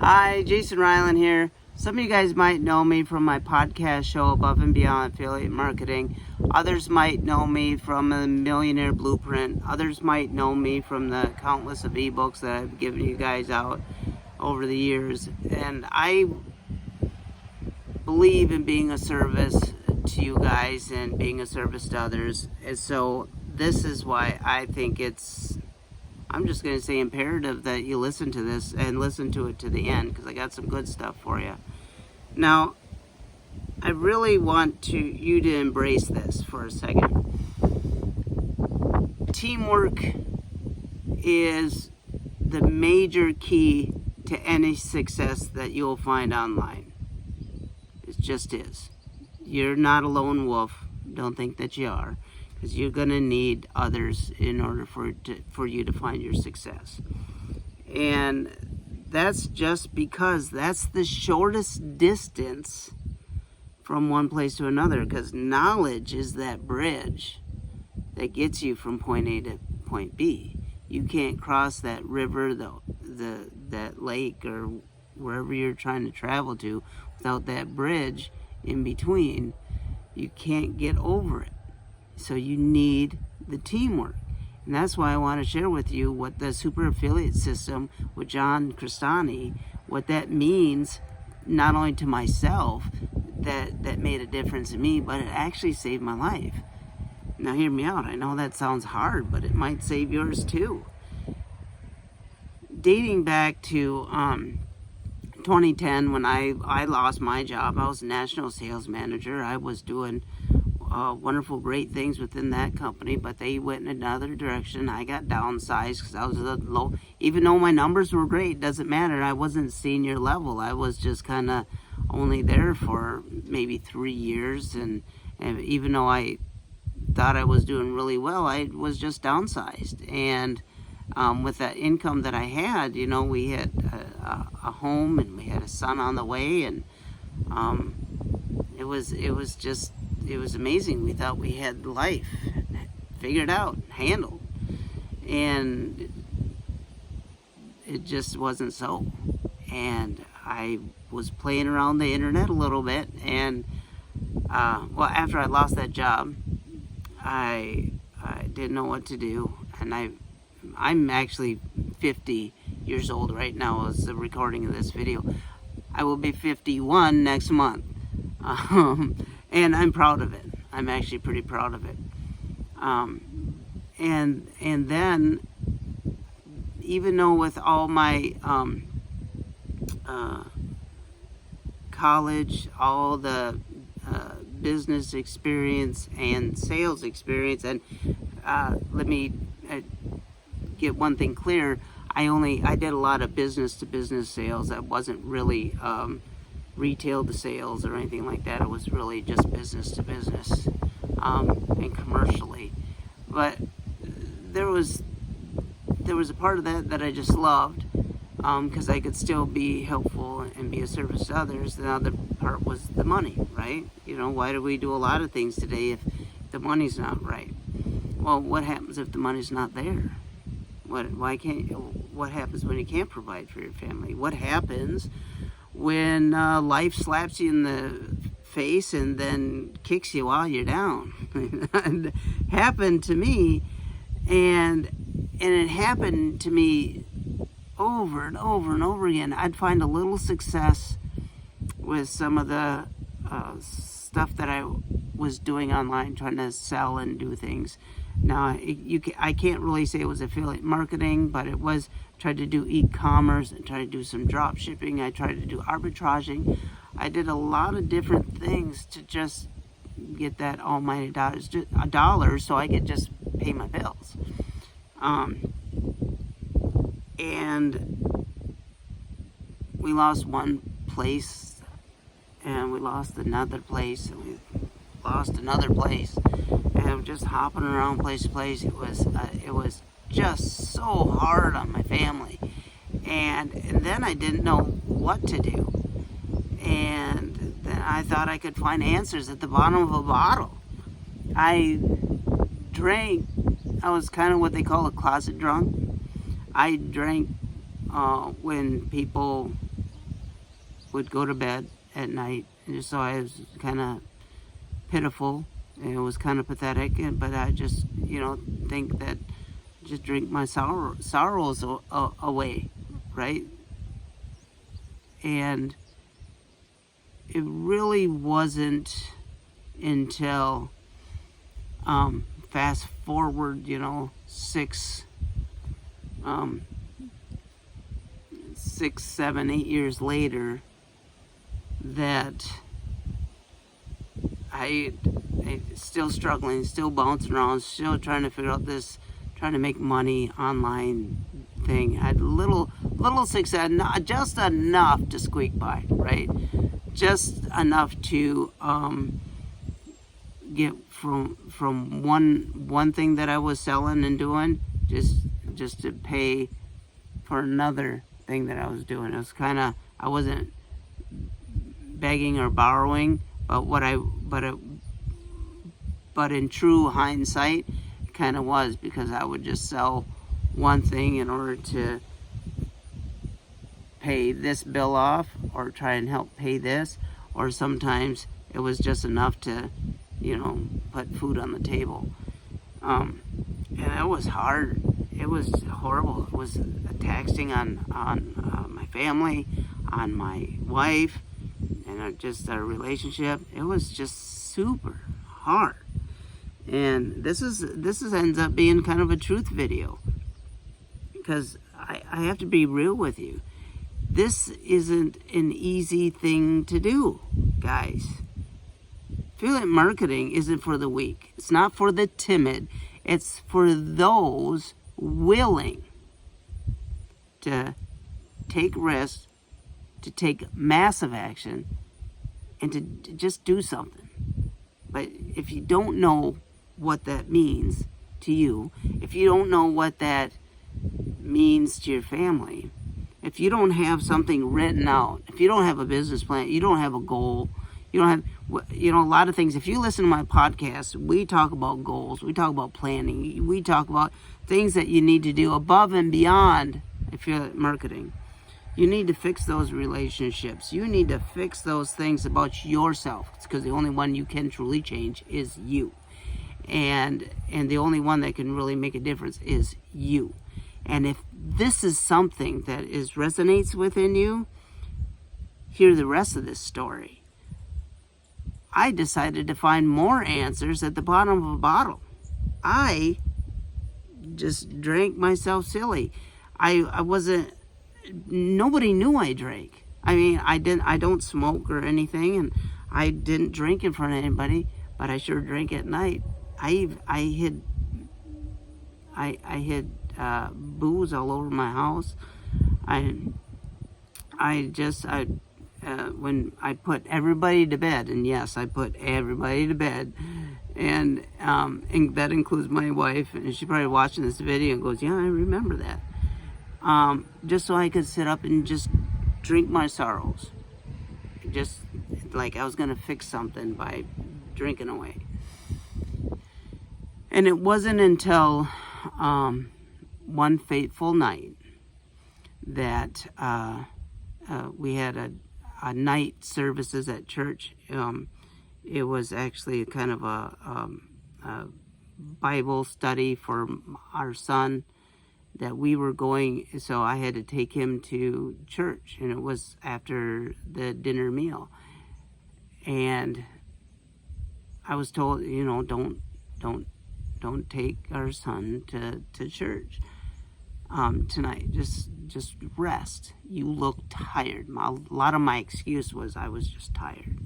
Hi, Jason Reiland here. Some of you guys might know me from my podcast show, Above and Beyond Affiliate Marketing. Others might know me from the Millionaire Blueprint. Others might know me from the countless of ebooks that I've given you guys out over the years. And I believe in being a service to you guys and being a service to others. And so this is why I think I'm just going to say imperative that you listen to this and listen to it to the end, because I got some good stuff for you. Now, I really want you to embrace this for a second. Teamwork is the major key to any success that you'll find online. It just is. You're not a lone wolf. Don't think that you are. Because you're going to need others in order for you to find your success. And that's just because that's the shortest distance from one place to another, because knowledge is that bridge that gets you from point A to point B. You can't cross that river, that lake, or wherever you're trying to travel to without that bridge in between. You can't get over it. So you need the teamwork. And that's why I want to share with you what the super affiliate system with John Crestani, what that means, not only to myself, that made a difference in me, but it actually saved my life. Now hear me out. I know that sounds hard, but it might save yours too. Dating back to 2010, when I lost my job, I was a national sales manager. I was doing wonderful, great things within that company, but they went in another direction. I got downsized because I was low. Even though my numbers were great, doesn't matter. I wasn't senior level. I was just kind of only there for maybe 3 years, and even though I thought I was doing really well, I was just downsized. And with that income that I had, we had a home and we had a son on the way, and it was amazing. We thought we had life figured out, handled, and it just wasn't so. And I was playing around the internet a little bit, and after I lost that job, I didn't know what to do, and I'm actually 50 years old right now as the recording of this video. I will be 51 next month. And I'm proud of it. I'm actually pretty proud of it. And then, even though with all my college, all the business experience and sales experience, and let me get one thing clear. I did a lot of business to business sales. That wasn't really retail to sales or anything like that. It was really just business to business and commercially. But there was a part of that I just loved, because I could still be helpful and be a service to others. The other part was the money, right? Why do we do a lot of things today if the money's not right? Well, what happens if the money's not there? What happens when you can't provide for your family? What happens when life slaps you in the face and then kicks you while you're down? It happened to me, and it happened to me over and over and over again. I'd find a little success with some of the stuff that I was doing online, trying to sell and do things. Now, I can't really say it was affiliate marketing, but it was tried to do e-commerce and tried to do some drop shipping. I tried to do arbitraging. I did a lot of different things to just get that almighty dollars so I could just pay my bills. And we lost one place, and we lost another place, and we lost another place, and just hopping around place to place. It was just so hard on my family, and then I didn't know what to do, and then I thought I could find answers at the bottom of a bottle. I drank. I was kind of what they call a closet drunk. I drank when people would go to bed at night, and so I was kind of pitiful, and it was kind of pathetic. But I just, think that just drink my sorrows away, right? And it really wasn't until fast forward, 6, 7, 8 years later, that I still struggling, still bouncing around, still trying to figure out this, trying to make money online thing. I had little success, not just enough to squeak by, right? Just enough to get from one thing that I was selling and doing, just to pay for another thing that I was doing. It was kind of, I wasn't begging or borrowing, but in true hindsight, it kind of was, because I would just sell one thing in order to pay this bill off, or try and help pay this, or sometimes it was just enough to, put food on the table. And it was hard. It was horrible. It was taxing on my family, on my wife, and just our relationship. It was just super hard. And this ends up being kind of a truth video, because I have to be real with you. This isn't an easy thing to do, guys. Affiliate marketing isn't for the weak. It's not for the timid. It's for those willing to take risks, to take massive action, and to just do something. But if you don't know what that means to you, if you don't know what that means to your family, if you don't have something written out, if you don't have a business plan, you don't have a goal, you don't have, a lot of things. If you listen to my podcast, we talk about goals, we talk about planning, we talk about things that you need to do above and beyond affiliate marketing. You need to fix those relationships. You need to fix those things about yourself. It's because the only one you can truly change is you. And the only one that can really make a difference is you. And if this is something that resonates within you, hear the rest of this story. I decided to find more answers at the bottom of a bottle. I just drank myself silly. I wasn't, nobody knew I drank. I mean, I don't smoke or anything, and I didn't drink in front of anybody, but I sure drank at night. I hid booze all over my house. When I put everybody to bed, and yes, I put everybody to bed, and that includes my wife, and she's probably watching this video and goes, yeah, I remember that. Just so I could sit up and just drink my sorrows. Just like I was going to fix something by drinking away. And it wasn't until one fateful night that we had a night services at church. It was actually kind of a Bible study for our son that we were going, so I had to take him to church, and it was after the dinner meal. And I was told, don't take our son to church tonight. Just rest. You look tired. A lot of my excuse was I was just tired.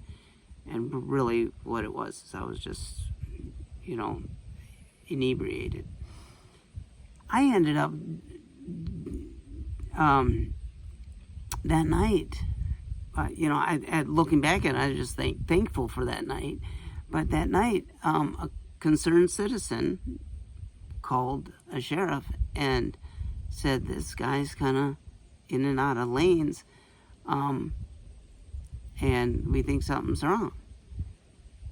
And really what it was is I was just, inebriated. I ended up, that night, looking back at it, I was just thankful for that night. But that night, a concerned citizen called a sheriff and said this guy's kind of in and out of lanes, and we think something's wrong.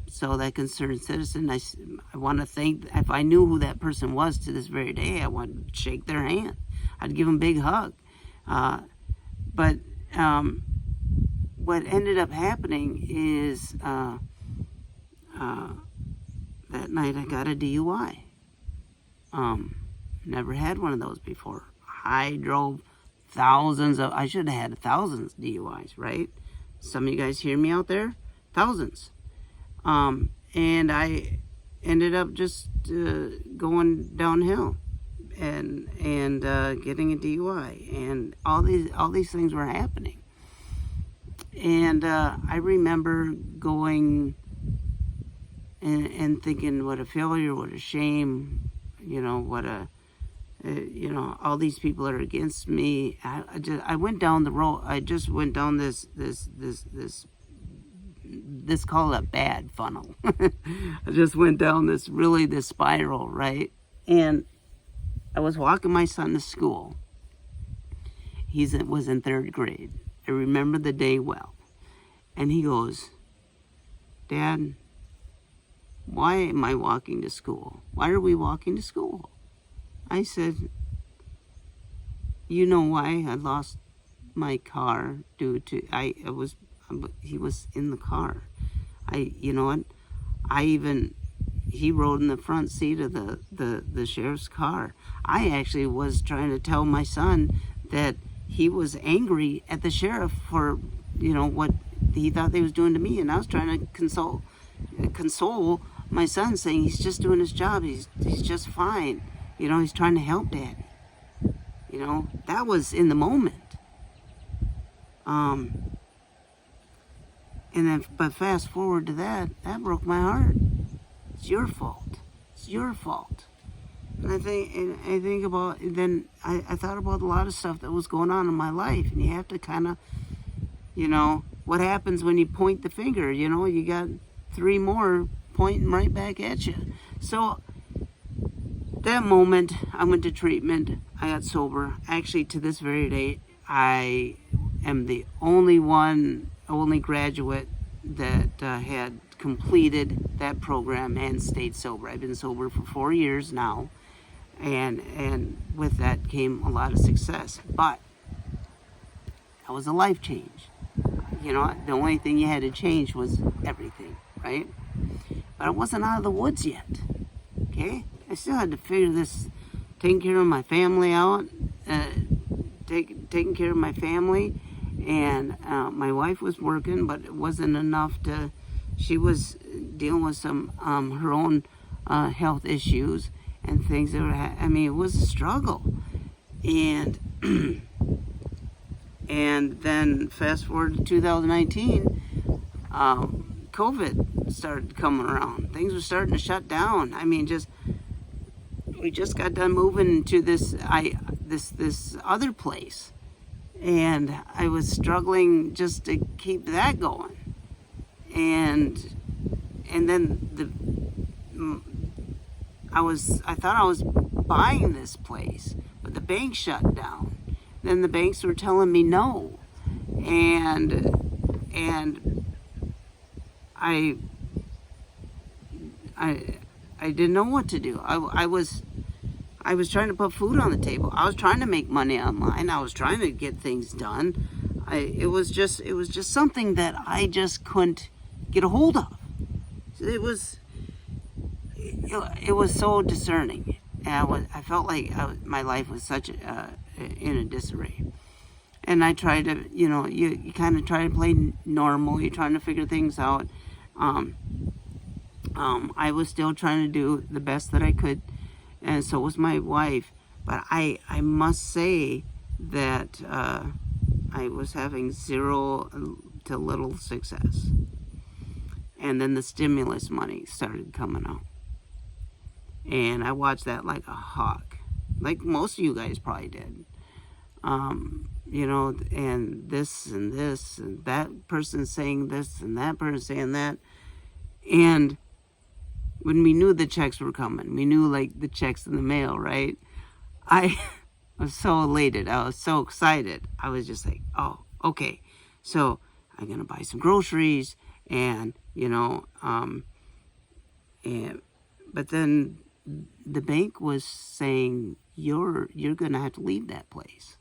So that concerned citizen, I want to thank, if I knew who that person was to this very day, I would shake their hand. I'd give them a big hug. But what ended up happening is that night I got a DUI. Never had one of those before. I drove I should have had thousands of DUIs, right? Some of you guys hear me out there? Thousands. And I ended up just going downhill and getting a DUI, and all these things were happening. And I remember going and thinking, what a failure, what a shame, what a all these people are against me. I went down the road. I just went down this call it a bad funnel. I just went down this spiral, right? And I was walking my son to school. He was in 3rd grade. I remember the day well. And he goes, "Dad, why am I walking to school? Why are we walking to school?" I said, "You know why I lost my car due to, he was in the car. You know what? He rode in the front seat of the sheriff's car. I actually was trying to tell my son that he was angry at the sheriff for, what he thought they was doing to me. And I was trying to console my son, saying he's just doing his job. He's just fine. He's trying to help Daddy. That was in the moment. But fast forward to that broke my heart. It's your fault. It's your fault. And I think about, then I thought about a lot of stuff that was going on in my life, and you have to kind of, what happens when you point the finger? You got 3 more pointing right back at you. So that moment, I went to treatment. I got sober. Actually, to this very day, I am the only graduate that had completed that program and stayed sober. I've been sober for 4 years now, and with that came a lot of success. But that was a life change. The only thing you had to change was everything, right? But I wasn't out of the woods yet. Okay, I still had to figure this, taking care of my family out, taking care of my family. And my wife was working, but it wasn't enough she was dealing with some her own health issues and things that were, it was a struggle. And and then fast forward to 2019, COVID started coming around. Things were starting to shut down. We just got done moving to this other place. And I was struggling just to keep that going. And then I thought I was buying this place, but the bank shut down. Then the banks were telling me no. And I didn't know what to do. I was trying to put food on the table. I was trying to make money online. I was trying to get things done. It was just something that I just couldn't get a hold of. It was so discerning, and I felt like my life was such in a disarray. And I tried to, you kind of try to play normal. You're trying to figure things out. I was still trying to do the best that I could, and so was my wife. But I must say that I was having zero to little success. And then the stimulus money started coming out. And I watched that like a hawk, like most of you guys probably did. And this and that person saying this and that person saying that. And when we knew the checks were coming, we knew like the checks in the mail, right? I was so elated. I was so excited. I was just like, oh, okay. So I'm going to buy some groceries and, but then the bank was saying, you're going to have to leave that place.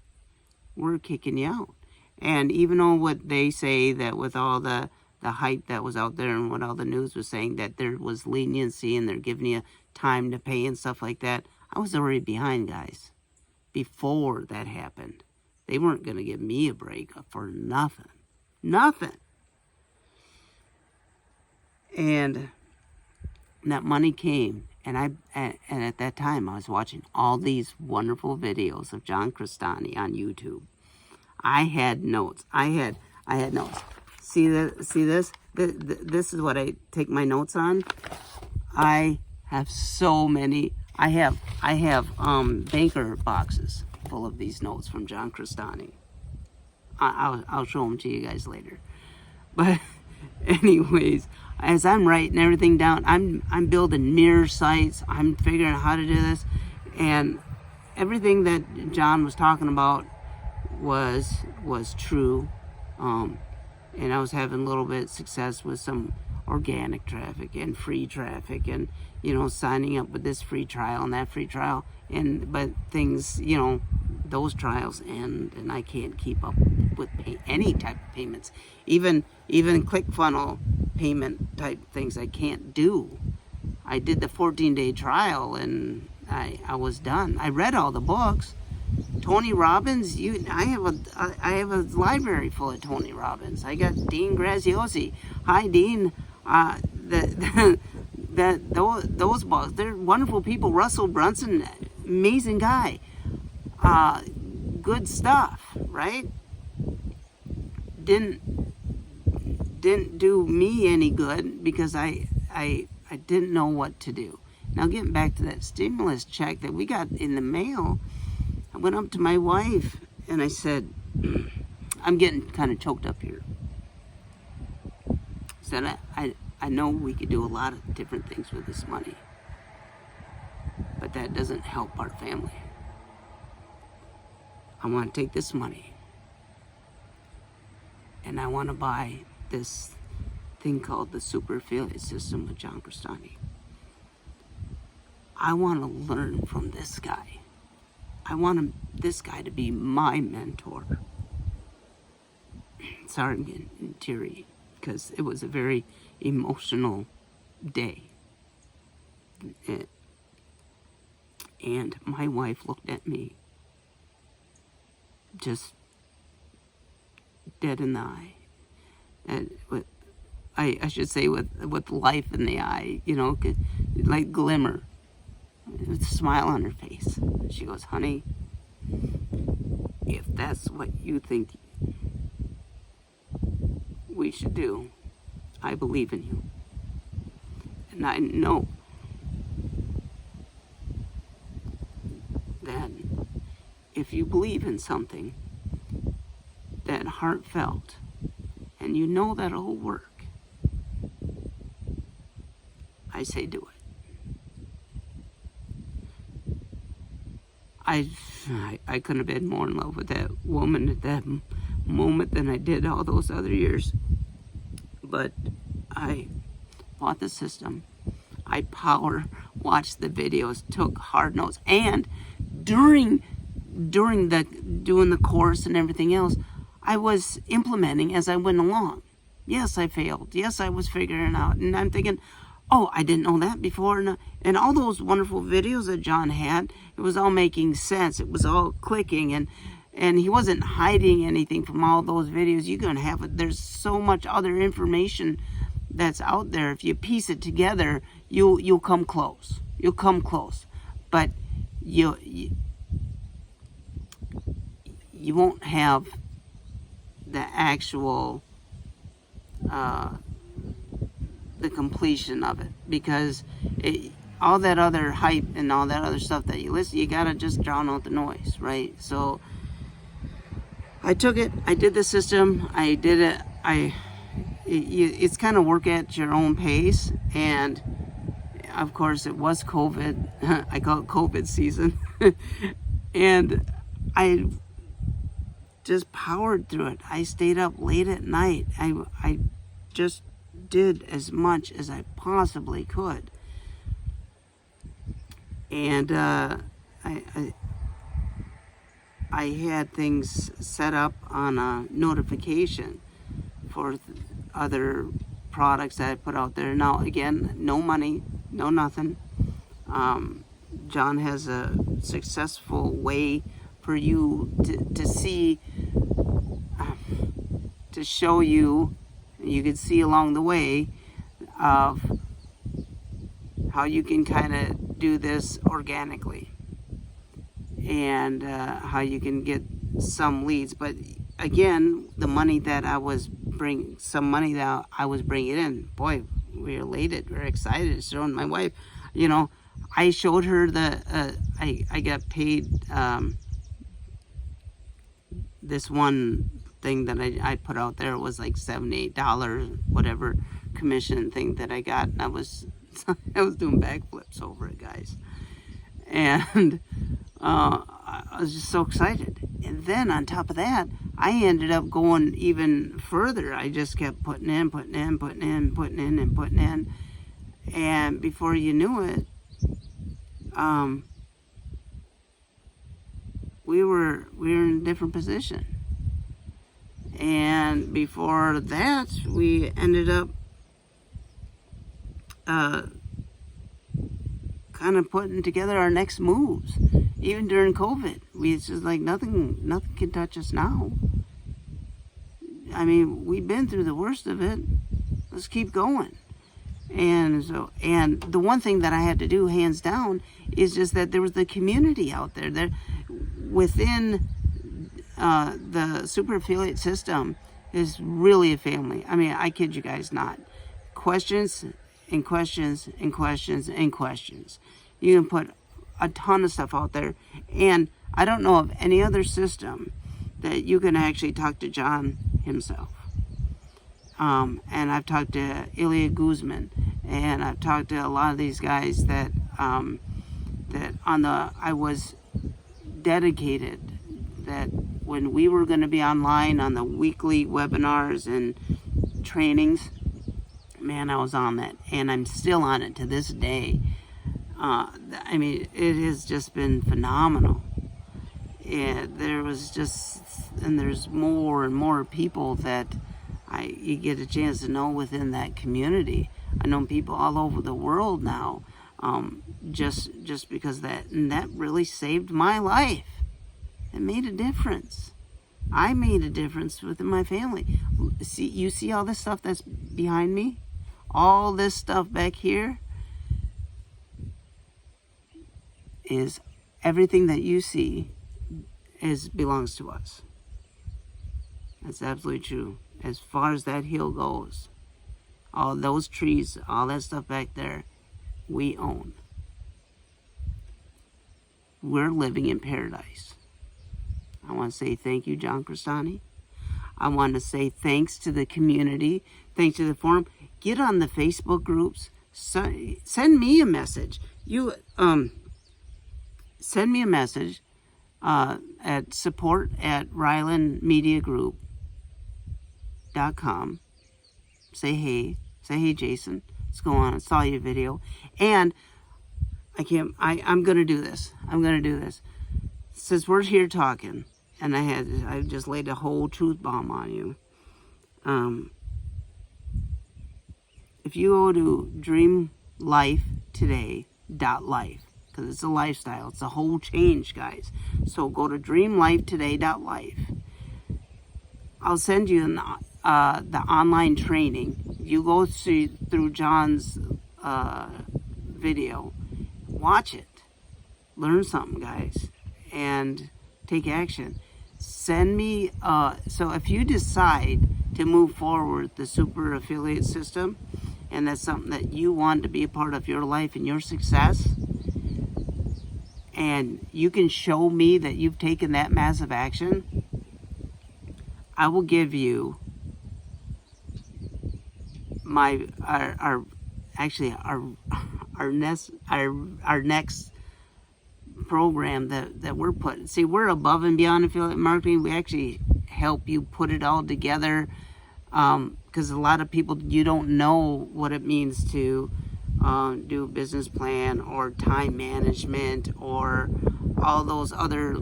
We're kicking you out. And even though what they say that with all the hype that was out there and what all the news was saying that there was leniency and they're giving you time to pay and stuff like that, I was already behind, guys. Before that happened, they weren't going to give me a break for nothing. Nothing. And that money came, and at that time I was watching all these wonderful videos of John Crestani on YouTube. I had notes. I had notes. See this? This is what I take my notes on. I have so many. I have banker boxes full of these notes from John Crestani. I'll show them to you guys later. But anyways, as I'm writing everything down, I'm building mirror sites. I'm figuring out how to do this, and everything that John was talking about was true. And I was having a little bit of success with some organic traffic and free traffic, and signing up with this free trial and that free trial, but things, those trials end, and I can't keep up with any type of payments, even ClickFunnels payment type things I can't do. I did the 14-day trial and I was done. I read all the books. Tony Robbins, I have a library full of Tony Robbins. I got Dean Graziosi. Hi, Dean. Those books, they're wonderful people. Russell Brunson, amazing guy. Good stuff, right? Didn't do me any good because I didn't know what to do. Now, getting back to that stimulus check that we got in the mail, I went up to my wife and I said, I'm getting kind of choked up here. I said, I know we could do a lot of different things with this money, but that doesn't help our family. I want to take this money and I want to buy this thing called the Super Affiliate System with John Crestani. I want to learn from this guy. I want this guy to be my mentor. Sorry, I'm getting teary because it was a very emotional day. And my wife looked at me just dead in the eye. And I should say with life in the eye, like glimmer. With a smile on her face. She goes, honey, if that's what you think we should do, I believe in you. And I know that if you believe in something that heartfelt and you know that it'll work, I say do it. I couldn't have been more in love with that woman at that moment than I did all those other years. But I bought the system. I watched the videos, took hard notes, and during doing the course and everything else, I was implementing as I went along. Yes, I failed. Yes, I was figuring it out, and I'm thinking, oh, I didn't know that before. And all those wonderful videos that John had, it was all making sense. It was all clicking, and he wasn't hiding anything from all those videos. You're going to have it. There's so much other information that's out there. If you piece it together, you'll come close. You'll come close. But you won't have the actual the completion of it, because all that other hype and all that other stuff that you listen, you gotta just drown out the noise, right? So I took it, I did the system, I did it, it's kind of work at your own pace, and of course it was COVID. I call it COVID season. And I just powered through it. I stayed up late at night. I just did as much as I possibly could. And I had things set up on a notification for other products that I put out there. Now, again, no money, no nothing. John has a successful way for you to see, to show you, you can see along the way of how you can kind of do this organically, and how you can get some leads. But again, the money that I was bringing in, boy, we were elated, we were excited, showing my wife, I showed her I got paid this one thing that I put out there. It was like $78, whatever commission thing that I got, and I was doing backflips over it, guys. And I was just so excited. And then on top of that, I ended up going even further. I just kept putting in. And before you knew it, we were in a different position. And before that, we ended up kind of putting together our next moves. Even during COVID, it's just like nothing can touch us now. I mean, we've been through the worst of it. Let's keep going. And the one thing that I had to do, hands down, is just that there was the community out there. There, within the super affiliate system, is really a family. I mean, I kid you guys not. Questions and questions and questions and questions. You can put a ton of stuff out there, and I don't know of any other system that you can actually talk to John himself. And I've talked to Ilya Guzman, and I've talked to a lot of these guys that I was dedicated, that when we were going to be online on the weekly webinars and trainings, man, I was on that, and I'm still on it to this day. I mean, it has just been phenomenal. And there's more and more people that you get a chance to know within that community. I know people all over the world now, just because that really saved my life. It made a difference. I made a difference within my family. You see all this stuff that's behind me? All this stuff back here is everything that you see belongs to us. That's absolutely true. As far as that hill goes, all those trees, all that stuff back there, we own. We're living in paradise. I want to say thank you, John Crestani. I want to say thanks to the community, thanks to the forum. Get on the Facebook groups. Send me a message. Send me a message at support@ReilandMediaGroup.com. Say hey, Jason, what's going on? I saw your video, and I'm gonna do this. Since we're here talking, and I just laid a whole truth bomb on you. If you go to dreamlifetoday.life, because it's a lifestyle, it's a whole change, guys. So go to dreamlifetoday.life. I'll send you the online training. You go through John's video, watch it, learn something, guys, and take action. Send me, so if you decide to move forward the super affiliate system, and that's something that you want to be a part of your life and your success, and you can show me that you've taken that massive action, I will give you our next program that we're putting. See, we're above and beyond affiliate marketing. We actually help you put it all together, because a lot of people, you don't know what it means to do a business plan or time management or all those other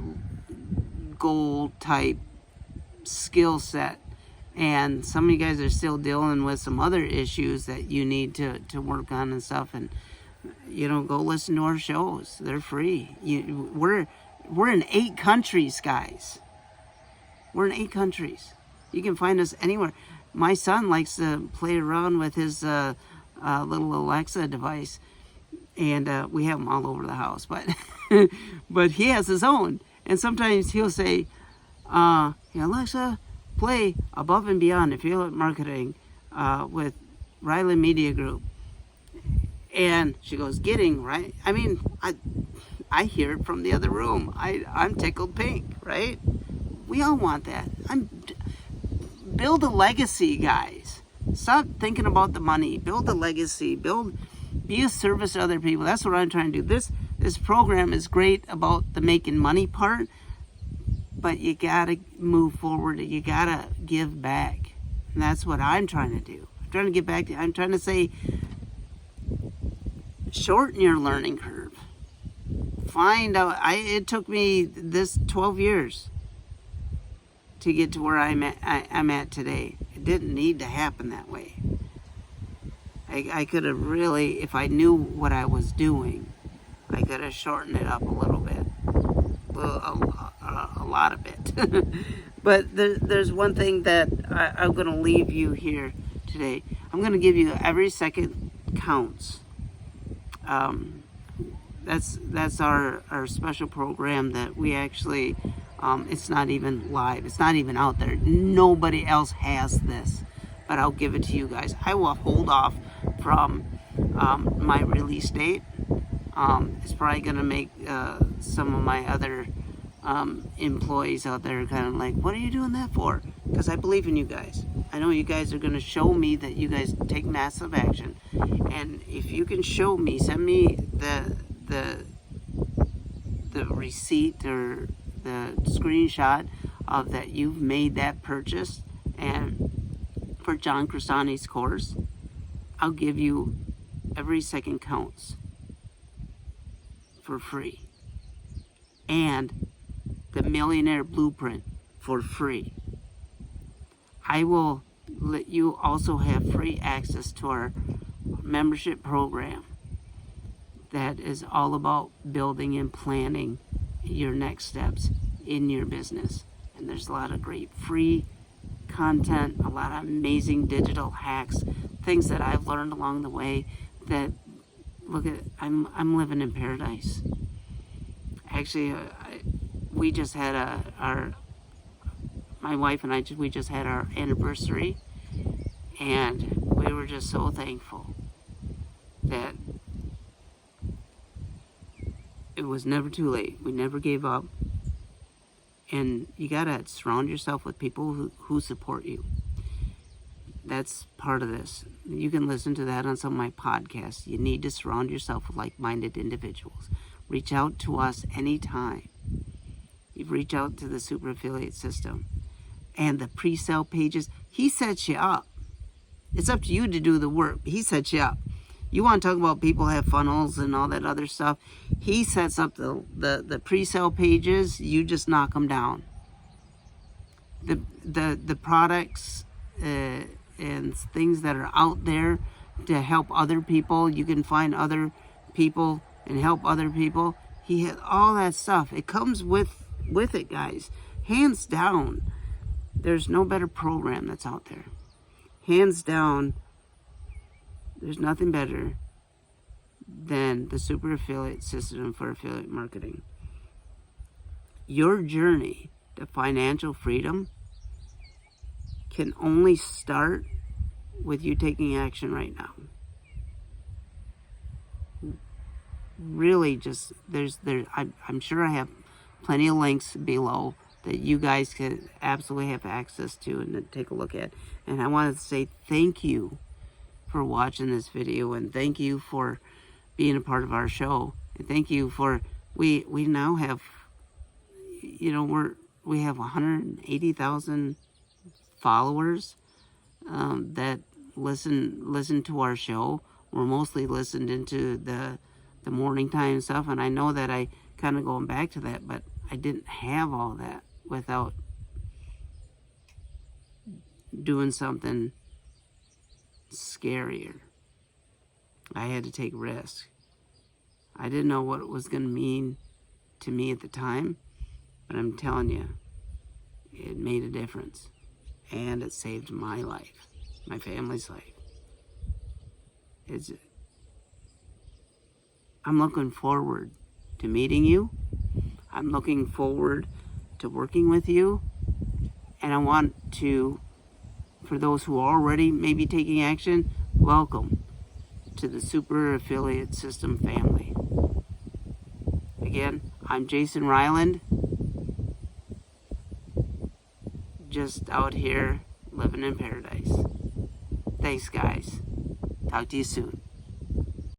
gold type skill set. And some of you guys are still dealing with some other issues that you need to work on and stuff. And, go listen to our shows. They're free. We're in 8 countries, guys. We're in 8 countries. You can find us anywhere. My son likes to play around with his little Alexa device. And we have them all over the house. But but he has his own. And sometimes he'll say, Alexa, play Above and Beyond Affiliate Marketing with Reiland Media Group. And she goes, getting, right? I mean, I hear it from the other room. I'm tickled pink, right? We all want that. Build a legacy, guys. Stop thinking about the money. Build a legacy. Be a service to other people. That's what I'm trying to do. This program is great about the making money part, but you gotta move forward. You gotta give back. And that's what I'm trying to do. I'm trying to get back to, I'm trying to say, shorten your learning curve. Find out, it took me this 12 years to get to where I'm at today. It didn't need to happen that way. I could have really, if I knew what I was doing, I could have shortened it up a little bit. A lot of it. But there's one thing that I'm going to leave you here today. I'm going to give you every second counts. That's our special program that we actually, it's not even live. It's not even out there. Nobody else has this. But I'll give it to you guys. I will hold off from my release date. It's probably going to make some of my other employees out there kind of like, what are you doing that for? Because I believe in you guys. I know you guys are going to show me that you guys take massive action. And if you can show me, send me the receipt or the screenshot of that you've made that purchase and for John Crestani's course, I'll give you every second counts for free. And the Millionaire Blueprint for free. I will let you also have free access to our membership program that is all about building and planning your next steps in your business. And there's a lot of great free content, a lot of amazing digital hacks, things that I've learned along the way that, look at, I'm living in paradise. Actually, we just had my wife and I, we just had our anniversary, and we were just so thankful that it was never too late. We never gave up. And you gotta surround yourself with people who support you. That's part of this. You can listen to that on some of my podcasts. You need to surround yourself with like-minded individuals. Reach out to us anytime. You reach out to the Super Affiliate System. And the pre-sale pages, he sets you up. It's up to you to do the work. He sets you up. You want to talk about people have funnels and all that other stuff. He sets up the pre-sale pages. You just knock them down. The products and things that are out there to help other people. You can find other people and help other people. He has all that stuff. It comes with it, guys. Hands down, there's no better program that's out there. Hands down, there's nothing better than the Super Affiliate System for affiliate marketing. Your journey to financial freedom can only start with you taking action right now. Really, just I'm sure I have plenty of links below that you guys can absolutely have access to and take a look at. And I want to say thank you for watching this video, and thank you for being a part of our show, and thank you for we now have, we have 180,000 followers that listen to our show. We're mostly listened into the morning time stuff, and I know that I kind of going back to that, but I didn't have all that without doing something scarier. I had to take risks. I didn't know what it was going to mean to me at the time, but I'm telling you, it made a difference. And it saved my life, my family's life. I'm looking forward to meeting you. I'm looking forward to working with you. And I want to, for those who are already maybe taking action, welcome to the Super Affiliate System family. Again, I'm Jason Reiland, just out here living in paradise. Thanks, guys. Talk to you soon.